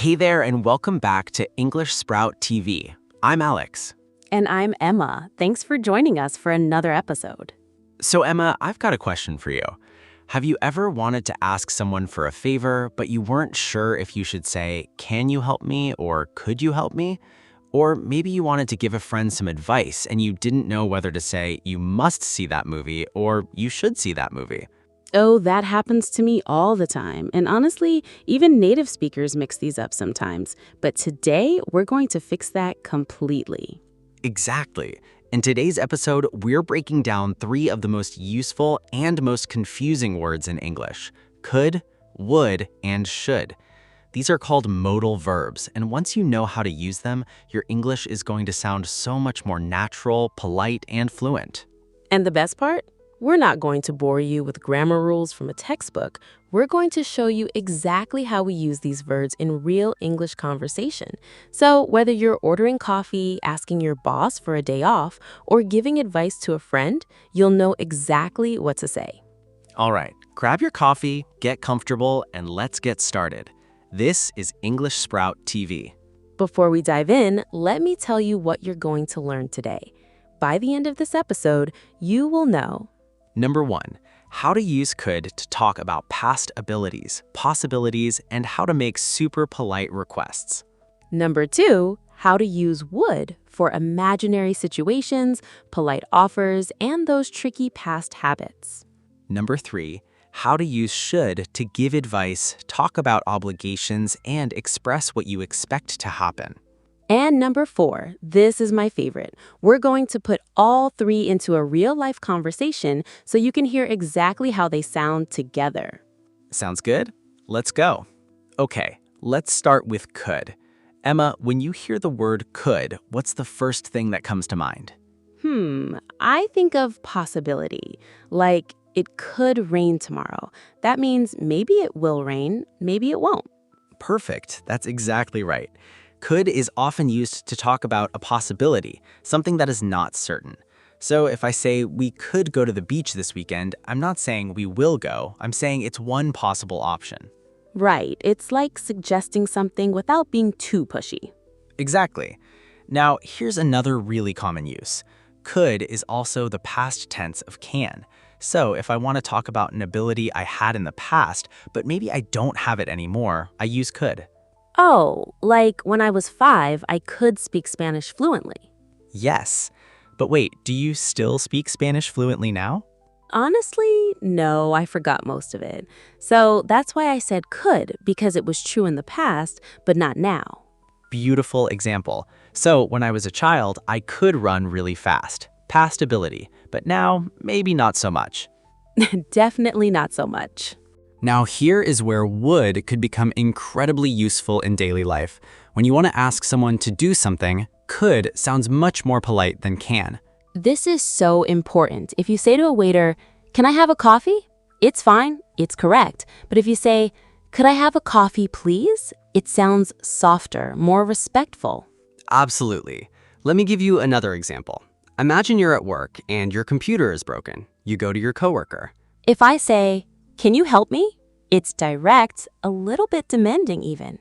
Hey there, and welcome back to English Sprout TV. I'm Alex. And I'm Emma. Thanks for joining us for another episode. So, Emma, I've got a question for you. Have you ever wanted to ask someone for a favor, but you weren't sure if you should say, "Can you help me?" or "Could you help me?" Or maybe you wanted to give a friend some advice and you didn't know whether to say, "You must see that movie," or "You should see that movie." Oh, that happens to me all the time. And honestly, even native speakers mix these up sometimes. But today, we're going to fix that completely. Exactly. In today's episode, we're breaking down 3 of the most useful and most confusing words in English: could, would, and should. These are called modal verbs, and once you know how to use them, your English is going to sound so much more natural, polite, and fluent. And the best part? We're not going to bore you with grammar rules from a textbook. We're going to show you exactly how we use these verbs in real English conversation. So whether you're ordering coffee, asking your boss for a day off, or giving advice to a friend, you'll know exactly what to say. All right, grab your coffee, get comfortable, and let's get started. This is English Sprout TV. Before we dive in, let me tell you what you're going to learn today. By the end of this episode, you will know: Number 1, how to use could to talk about past abilities, possibilities, and how to make super polite requests. Number 2, how to use would for imaginary situations, polite offers, and those tricky past habits. Number 3, how to use should to give advice, talk about obligations, and express what you expect to happen. And number 4, this is my favorite. We're going to put all 3 into a real-life conversation so you can hear exactly how they sound together. Sounds good? Let's go. Okay, let's start with could. Emma, when you hear the word could, what's the first thing that comes to mind? I think of possibility, like it could rain tomorrow. That means maybe it will rain, maybe it won't. Perfect, that's exactly right. Could is often used to talk about a possibility, something that is not certain. So if I say we could go to the beach this weekend, I'm not saying we will go, I'm saying it's one possible option. Right, it's like suggesting something without being too pushy. Exactly. Now, here's another really common use. Could is also the past tense of can. So if I want to talk about an ability I had in the past, but maybe I don't have it anymore, I use could. Oh, like when I was 5, I could speak Spanish fluently. Yes. But wait, do you still speak Spanish fluently now? Honestly, no, I forgot most of it. So that's why I said could, because it was true in the past, but not now. Beautiful example. So when I was a child, I could run really fast. Past ability. But now, maybe not so much. Definitely not so much. Now here is where would could become incredibly useful in daily life. When you want to ask someone to do something, could sounds much more polite than can. This is so important. If you say to a waiter, "Can I have a coffee?" It's fine, it's correct. But if you say, "Could I have a coffee, please?" it sounds softer, more respectful. Absolutely. Let me give you another example. Imagine you're at work and your computer is broken. You go to your coworker. If I say, "Can you help me?" it's direct, a little bit demanding even.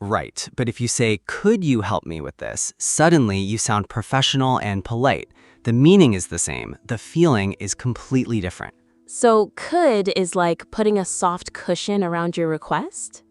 Right, but if you say, "Could you help me with this?" suddenly you sound professional and polite. The meaning is the same, the feeling is completely different. So could is like putting a soft cushion around your request?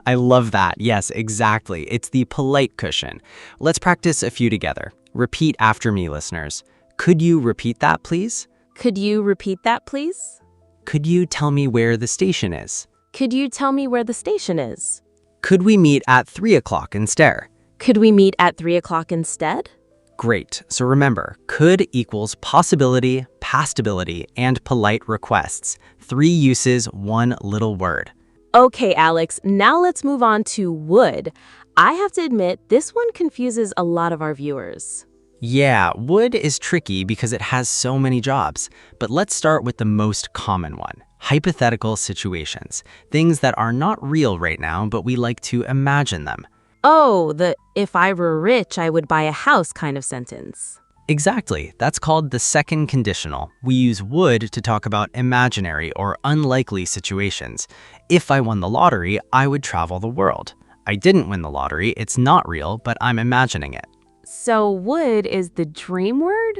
I love that. Yes, exactly. It's the polite cushion. Let's practice a few together. Repeat after me, listeners. Could you repeat that, please? Could you repeat that, please? Could you tell me where the station is? Could you tell me where the station is? Could we meet at 3 o'clock instead? Could we meet at 3 o'clock instead? Great. So remember, could equals possibility, past ability, and polite requests. 3 uses, 1 little word. Okay, Alex, now let's move on to would. I have to admit, this one confuses a lot of our viewers. Yeah, would is tricky because it has so many jobs. But let's start with the most common one. Hypothetical situations. Things that are not real right now, but we like to imagine them. Oh, the "if I were rich, I would buy a house" kind of sentence. Exactly. That's called the second conditional. We use would to talk about imaginary or unlikely situations. If I won the lottery, I would travel the world. I didn't win the lottery, it's not real, but I'm imagining it. So would is the dream word?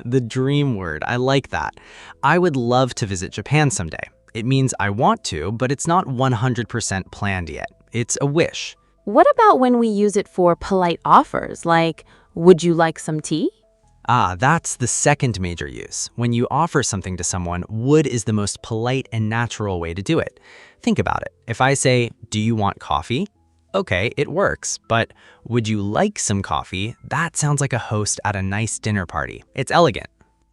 The dream word, I like that. I would love to visit Japan someday. It means I want to, but it's not 100% planned yet. It's a wish. What about when we use it for polite offers, like, would you like some tea? That's the second major use. When you offer something to someone, would is the most polite and natural way to do it. Think about it. If I say, do you want coffee? Okay, it works, but would you like some coffee? That sounds like a host at a nice dinner party. It's elegant.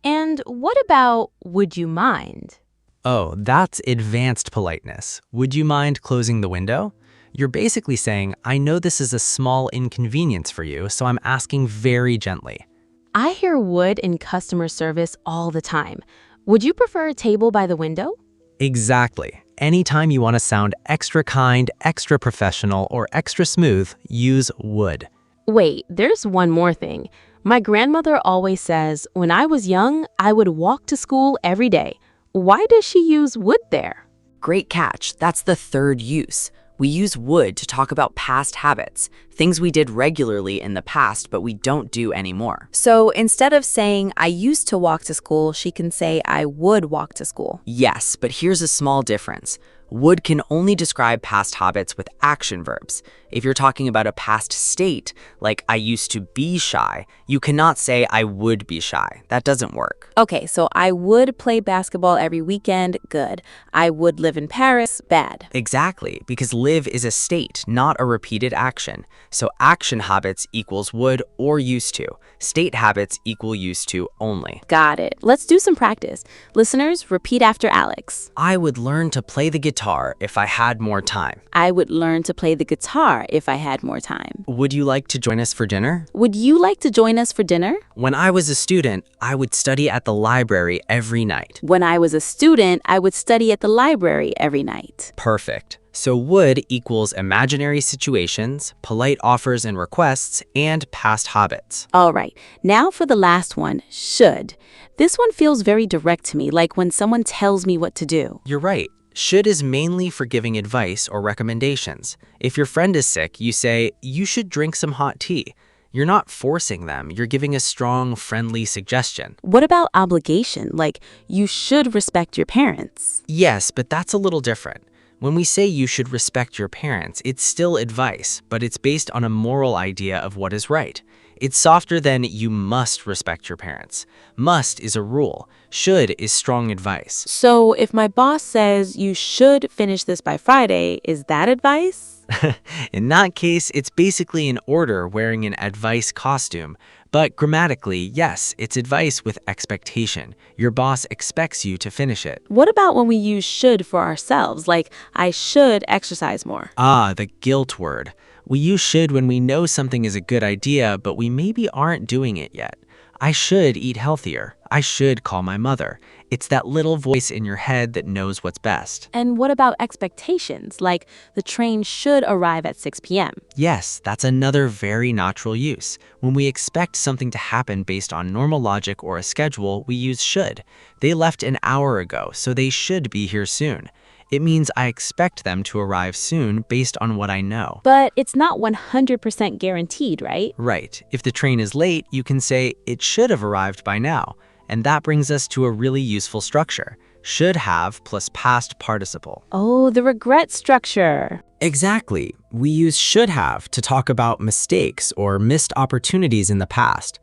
And what about would you mind? Oh, that's advanced politeness. Would you mind closing the window? You're basically saying, I know this is a small inconvenience for you, so I'm asking very gently. I hear would in customer service all the time. Would you prefer a table by the window? Exactly. Anytime you want to sound extra kind, extra professional, or extra smooth, use would. Wait, there's one more thing. My grandmother always says, when I was young, I would walk to school every day. Why does she use would there? Great catch. That's the third use. We use would to talk about past habits, things we did regularly in the past but we don't do anymore. So instead of saying, I used to walk to school, she can say, I would walk to school. Yes, but here's a small difference. Would can only describe past habits with action verbs. If you're talking about a past state, like I used to be shy, you cannot say I would be shy. That doesn't work. Okay, so I would play basketball every weekend, good. I would live in Paris, bad. Exactly, because live is a state, not a repeated action. So action habits equals would or used to. State habits equal used to only. Got it. Let's do some practice. Listeners, repeat after Alex. I would learn to play the guitar if I had more time. I would learn to play the guitar if I had more time. Would you like to join us for dinner? Would you like to join us for dinner? When I was a student, I would study at the library every night. When I was a student, I would study at the library every night. Perfect. So would equals imaginary situations, polite offers and requests, and past habits. All right, now for the last one, should. This one feels very direct to me, like when someone tells me what to do. You're right. Should is mainly for giving advice or recommendations. If your friend is sick, you say, you should drink some hot tea. You're not forcing them, you're giving a strong, friendly suggestion. What about obligation, like you should respect your parents? Yes, but that's a little different. When we say you should respect your parents, it's still advice, but it's based on a moral idea of what is right. It's softer than you must respect your parents. Must is a rule. Should is strong advice. So if my boss says you should finish this by Friday, is that advice? In that case, it's basically an order wearing an advice costume. But grammatically, yes, it's advice with expectation. Your boss expects you to finish it. What about when we use should for ourselves, like I should exercise more? The guilt word. We use should when we know something is a good idea, but we maybe aren't doing it yet. I should eat healthier. I should call my mother. It's that little voice in your head that knows what's best. And what about expectations, like the train should arrive at 6 p.m.? Yes, that's another very natural use. When we expect something to happen based on normal logic or a schedule, we use should. They left an hour ago, so they should be here soon. It means I expect them to arrive soon based on what I know. But it's not 100% guaranteed, right? Right. If the train is late, you can say, it should have arrived by now. And that brings us to a really useful structure. Should have plus past participle. Oh, the regret structure. Exactly. We use should have to talk about mistakes or missed opportunities in the past.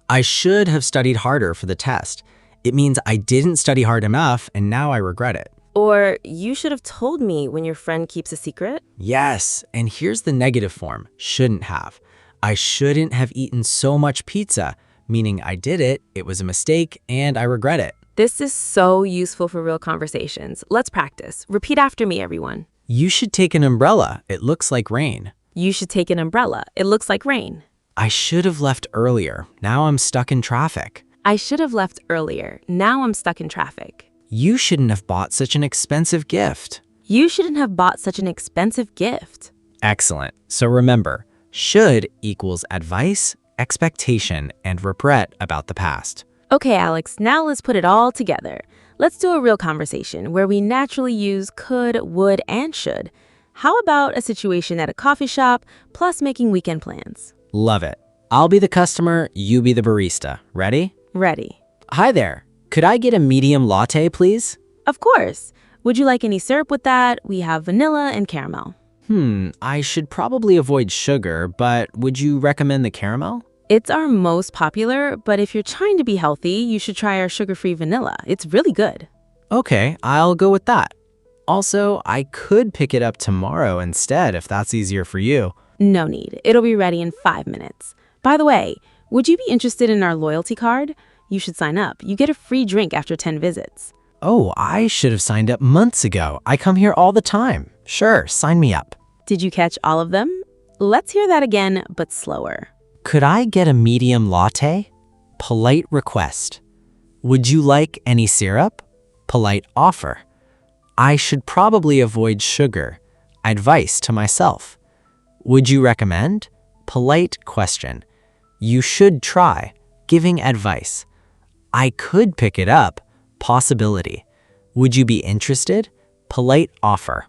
I should have studied harder for the test. It means I didn't study hard enough and now I regret it. Or you should have told me when your friend keeps a secret? Yes, and here's the negative form, shouldn't have. I shouldn't have eaten so much pizza, meaning I did it, it was a mistake, and I regret it. This is so useful for real conversations. Let's practice. Repeat after me, everyone. You should take an umbrella. It looks like rain. You should take an umbrella. It looks like rain. I should have left earlier. Now I'm stuck in traffic. I should have left earlier. Now I'm stuck in traffic. You shouldn't have bought such an expensive gift. You shouldn't have bought such an expensive gift. Excellent. So remember, should equals advice, expectation, and regret about the past. Okay, Alex, now let's put it all together. Let's do a real conversation where we naturally use could, would, and should. How about a situation at a coffee shop plus making weekend plans? Love it. I'll be the customer, you be the barista. Ready? Ready. Hi there. Could I get a medium latte, please? Of course. Would you like any syrup with that? We have vanilla and caramel. I should probably avoid sugar, but would you recommend the caramel? It's our most popular, but if you're trying to be healthy, you should try our sugar-free vanilla. It's really good. Okay, I'll go with that. Also, I could pick it up tomorrow instead if that's easier for you. No need. It'll be ready in 5 minutes. By the way, would you be interested in our loyalty card? You should sign up. You get a free drink after 10 visits. Oh, I should have signed up months ago. I come here all the time. Sure, sign me up. Did you catch all of them? Let's hear that again, but slower. Could I get a medium latte? Polite request. Would you like any syrup? Polite offer. I should probably avoid sugar. Advice to myself. Would you recommend? Polite question. You should try. Giving advice. I could pick it up. Possibility. Would you be interested? Polite offer.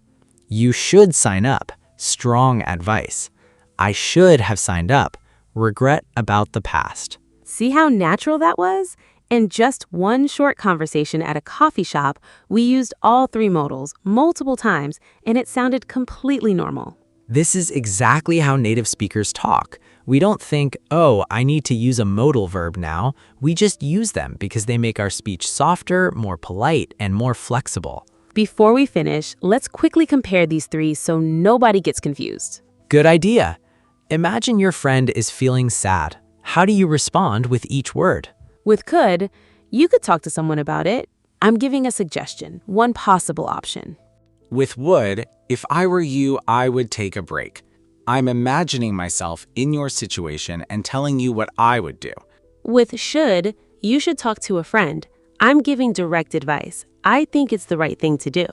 You should sign up. Strong advice. I should have signed up. Regret about the past. See how natural that was? In just one short conversation at a coffee shop, we used all 3 modals multiple times, and it sounded completely normal. This is exactly how native speakers talk. We don't think, oh, I need to use a modal verb now. We just use them because they make our speech softer, more polite, and more flexible. Before we finish, let's quickly compare these 3 so nobody gets confused. Good idea. Imagine your friend is feeling sad. How do you respond with each word? With could, you could talk to someone about it. I'm giving a suggestion, one possible option. With would, if I were you, I would take a break. I'm imagining myself in your situation and telling you what I would do. With should, you should talk to a friend. I'm giving direct advice. I think it's the right thing to do.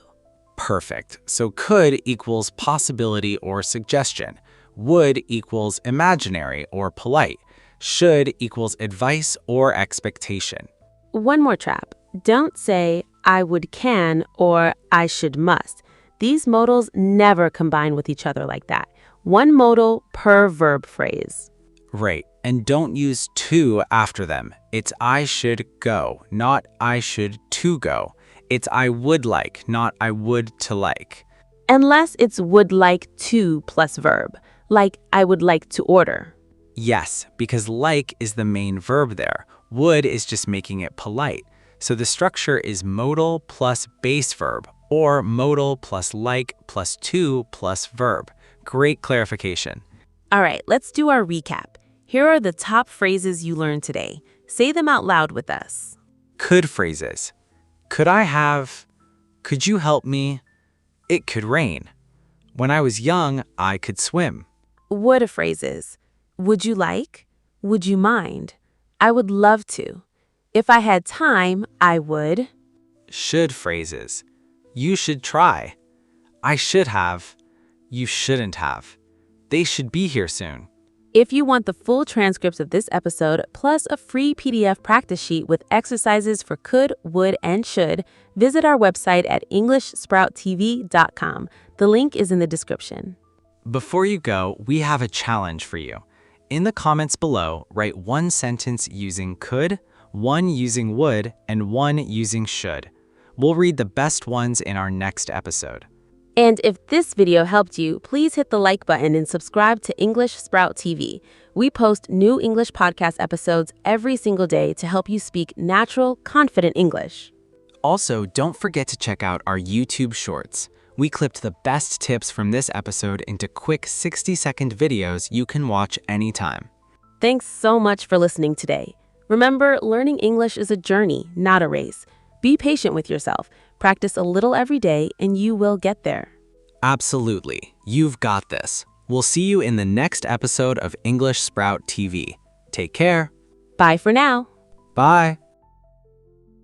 Perfect. So could equals possibility or suggestion. Would equals imaginary or polite. Should equals advice or expectation. One more trap. Don't say I would can or I should must. These modals never combine with each other like that. One modal per verb phrase. Right. And don't use to after them. It's I should go, not I should to go. It's I would like, not I would to like. Unless it's would like to plus verb, like I would like to order. Yes, because like is the main verb there. Would is just making it polite. So the structure is modal plus base verb, or modal plus like plus to plus verb. Great clarification. All right, let's do our recap. Here are the top phrases you learned today. Say them out loud with us. Could phrases. Could I have? Could you help me? It could rain. When I was young, I could swim. Would phrases. Would you like? Would you mind? I would love to. If I had time, I would. Should phrases. You should try. I should have. You shouldn't have. They should be here soon. If you want the full transcript of this episode, plus a free PDF practice sheet with exercises for could, would, and should, visit our website at EnglishSproutTV.com. The link is in the description. Before you go, we have a challenge for you. In the comments below, write one sentence using could, one using would, and one using should. We'll read the best ones in our next episode. And if this video helped you, please hit the like button and subscribe to English Sprout TV. We post new English podcast episodes every single day to help you speak natural, confident English. Also, don't forget to check out our YouTube Shorts. We clipped the best tips from this episode into quick 60-second videos you can watch anytime. Thanks so much for listening today. Remember, learning English is a journey, not a race. Be patient with yourself. Practice a little every day, and you will get there. Absolutely. You've got this. We'll see you in the next episode of English Sprout TV. Take care. Bye for now. Bye.